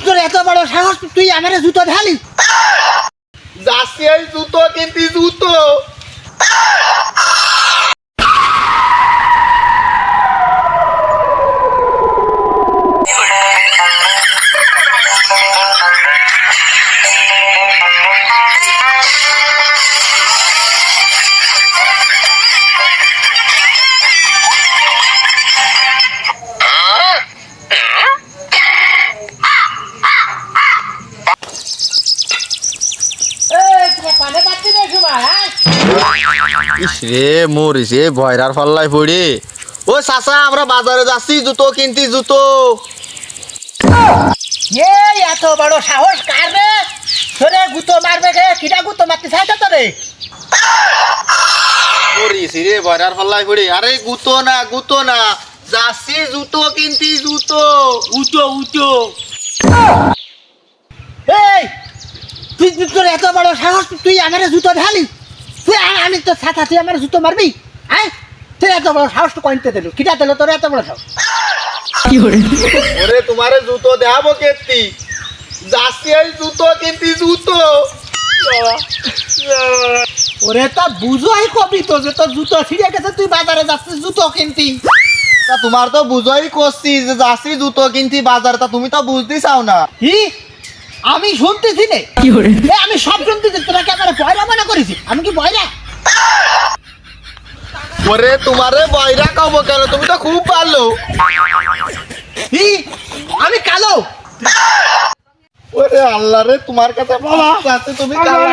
তোর এত বড় সাহস তুই আমারে জুতো ঢালি যাচ্ছি এই জুতো কিনতে জুতো। রে মরিস এ ভয়রার পাল্লায় পড়ে। ও চাচা আমরা বাজারে যাচ্ছি জুতো কিনতে জুতো। এত বড় সাহস কার রে তোরে গুতো মারবে রে কিটা গুতো মারতে চাইছ তোরে মরিস রে ভয়রার পাল্লায় পড়ে। আরে গুতো না যাচ্ছি জুতো কিনতে জুতো। উটো উটো এই তুই তোর এত বড় সাহস তুই আমারে জুতো ঢালি তুই আমি তো ছাতা তুই আমার জুতো মারবি আয় তুই এত বড় সাহস তো কইতে দিল কিটা দিল তোর এত বড় সাহস ওরে তোমারে জুতো দেখাবো কেতি, যাচ্ছি এই জুতো কিনতে জুতো। ওরে তা বুঝোই কবি তো যে তোর জুতো ছিঁড়ে গেছে তুই বাজারে যাচ্ছিস জুতো কিনতি তা তোমার তো বুঝাই করছি যে যাচ্ছি জুতো কিনতে বাজারে, তা তুমি তো বুঝতে চাও না। কি আমি শুনতেছি নে আমি সব শুনতেছি তোরা কি আমার বয়রা মনে করেছি আমি কি বয়রা ওরে তোমারে বয়রা কব কেন, তুমি তো খুব ভালো। কি আমি কালো ওরে আল্লাহ রে তোমার কাছে বাবা যাচ্ছে তুমি কালা।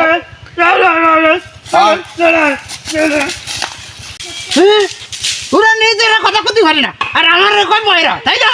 তোরা নিজেরা কথা করতে পারি না আর আমার কয় বয়রা তাই না